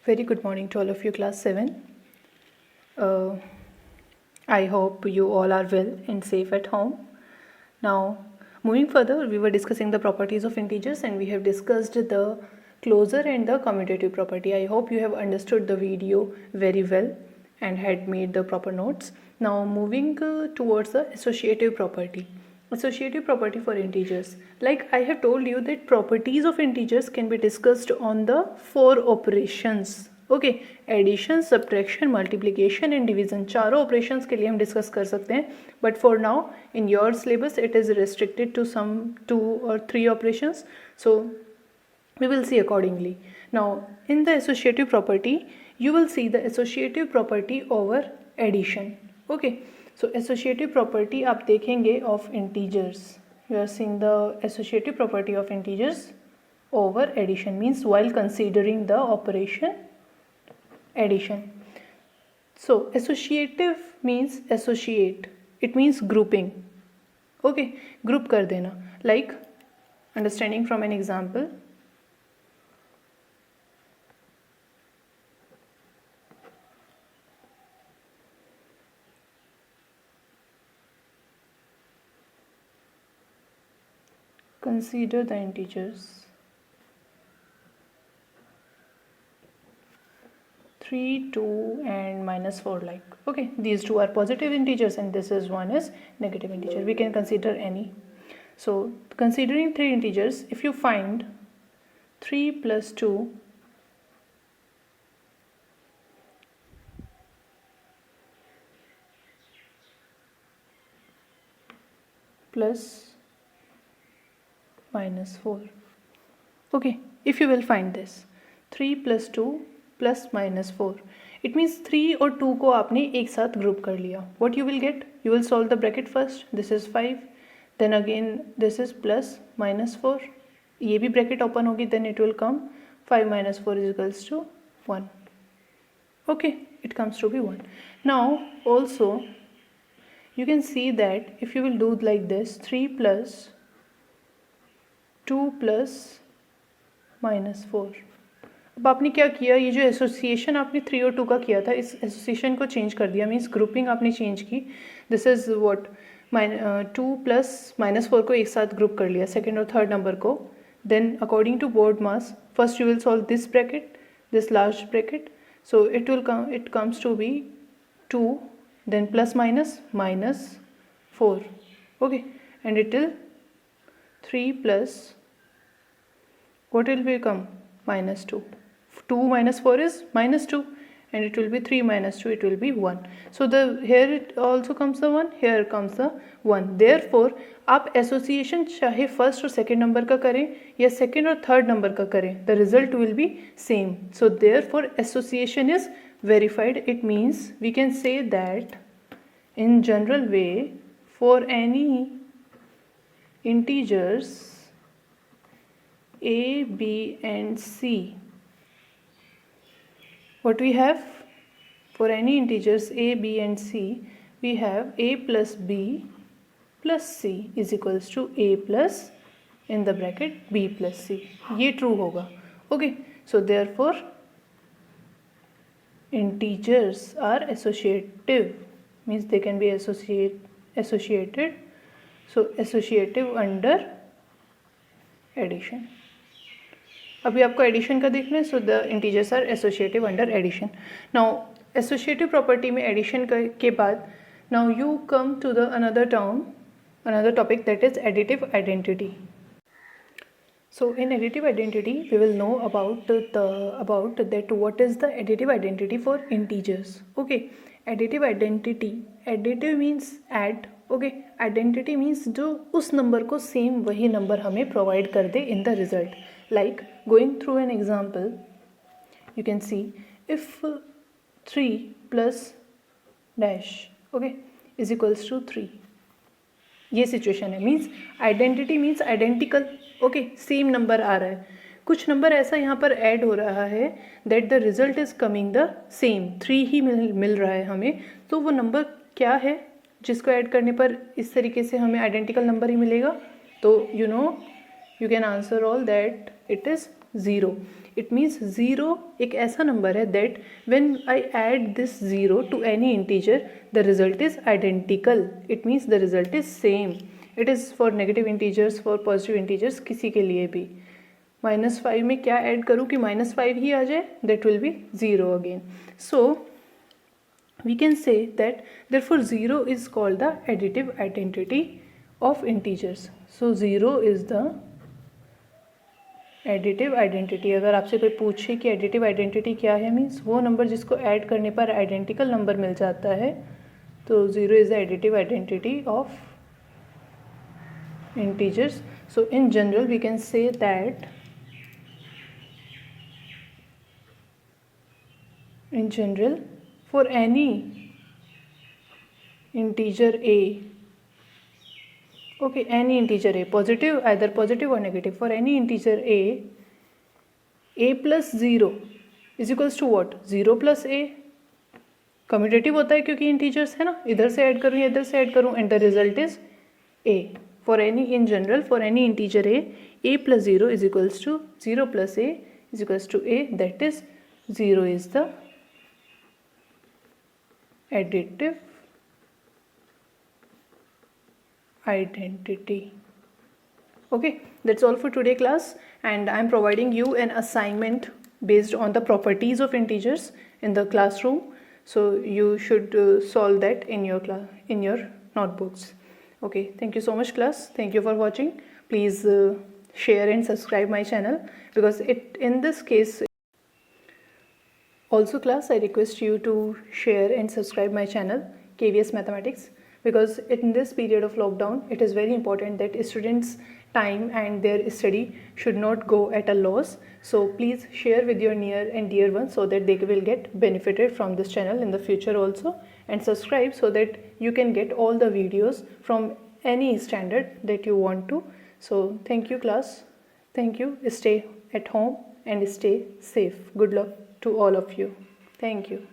Very good morning to all of you, class 7. I hope you all are well and safe at home. Now, moving further, we were discussing the properties of integers and we have discussed the closure and the commutative property. I hope you have understood the video very well and had made the proper notes. Now, moving towards the associative property. Associative property for integers. Like I have told you that properties of integers can be discussed on the 4 operations. Okay, addition, subtraction, multiplication and division, चारों operations के लिए हम discuss कर सकते हैं. But for now in your syllabus it is restricted to some 2 or 3 operations, so we will see accordingly. Now in the associative property you will see the associative property over addition. Okay, so associative property आप देखेंगे of integers. You are seeing the associative property of integers over addition, means while considering the operation addition. So associative means associate, it means grouping. Okay, group कर देना, like understanding from an example. Consider the integers 3, 2 and -4, like, okay, these two are positive integers and this is one is negative integer. We can consider any. So considering 3 integers, if you find 3 plus 2 plus -4, okay, if you will find this 3 plus 2 plus -4, it means 3 और 2 को आपने एक साथ group कर लिया. What you will get? You will solve the bracket first. This is 5, then again this is plus -4, ये भी bracket open होगी, then it will come 5 minus 4 is equals to 1. Okay, it comes to be 1. Now also you can see that if you will do like this, 3 plus 2 plus -4. अब आपने क्या किया, ये जो association आपने 3 और 2 का किया था, इस एसोसिएशन को चेंज कर दिया, मीन्स ग्रुपिंग आपने चेंज की. दिस इज व्हाट 2 प्लस -4 को एक साथ ग्रुप कर लिया, सेकेंड और थर्ड नंबर को. Then according to BODMAS, first you will solve this bracket, this large bracket, so it comes to be 2, then plus minus -4. Okay, and it will 3 plus what will become -2. 2 minus 4 is -2 and it will be 3 minus 2, it will be 1. So the here it also comes the 1, here comes the 1. Therefore आप association चाहे first और second number का करें या second और third number का करें, the result will be same. So therefore association is verified. It means we can say that in general way for any integers a, b and c, what we have for any integers a, b and c, we have a plus b plus c is equals to a plus in the bracket b plus c. ये true होगा. Okay, so therefore integers are associative, means they can be associated. So associative under addition. अभी आपको addition का देखना है, so the integers are associative under addition. Now associative property में addition के बाद now you come to the another topic that is additive identity. So in additive identity we will know about that what is the additive identity for integers. Okay, additive identity, additive means add. Okay, identity means जो उस number को same वही number हमें provide कर दे in the result. Like going through an example, you can see if 3 plus dash, okay, is equals to 3, ये situation है. Means identity means identical. Okay, same number आ रहा है, कुछ नंबर ऐसा यहाँ पर ऐड हो रहा है that the result is coming the same, 3 ही मिल रहा है हमें. तो वो नंबर क्या है जिसको ऐड करने पर इस तरीके से हमें आइडेंटिकल नंबर ही मिलेगा? तो you know you can answer all that it is 0. It means 0 एक ऐसा number है that when I add this 0 to any integer, the result is identical. It means the result is same. It is for negative integers, for positive integers, किसी के लिए भी. -5 में क्या add करूँ कि -5 ही आ जाए, that will be 0 again. So we can say that therefore 0 is called the additive identity of integers. So 0 is the additive identity. अगर आपसे कोई पूछे कि additive identity क्या है, मीन्स वो नंबर जिसको ऐड करने पर आइडेंटिकल नंबर मिल जाता है, तो 0 is the additive identity of integers. So in general we can say that in general for any integer a, okay, any integer a, positive, either positive or negative, for any integer a plus 0 is equals to what? 0 plus a. Commutative होता है क्योंकि integers है ना, इधर से add करूँ या इधर से ऐड करूँ, and the result is a. For any, in general, for any integer a plus 0 is equals to 0 plus a is equals to a, that is 0 is the additive identity. Okay, that's all for today class, and I am providing you an assignment based on the properties of integers in the classroom, so you should solve that in your class, in your notebooks. Okay, thank you so much class, thank you for watching. Please share and subscribe my channel, because it, in this case also class, I request you to share and subscribe my channel KVS Mathematics, because in this period of lockdown it is very important that students' time and their study should not go at a loss. So please share with your near and dear ones so that they will get benefited from this channel in the future also, and subscribe so that you can get all the videos from any standard that you want to. So thank you class, thank you, stay at home and stay safe. Good luck to all of you. Thank you.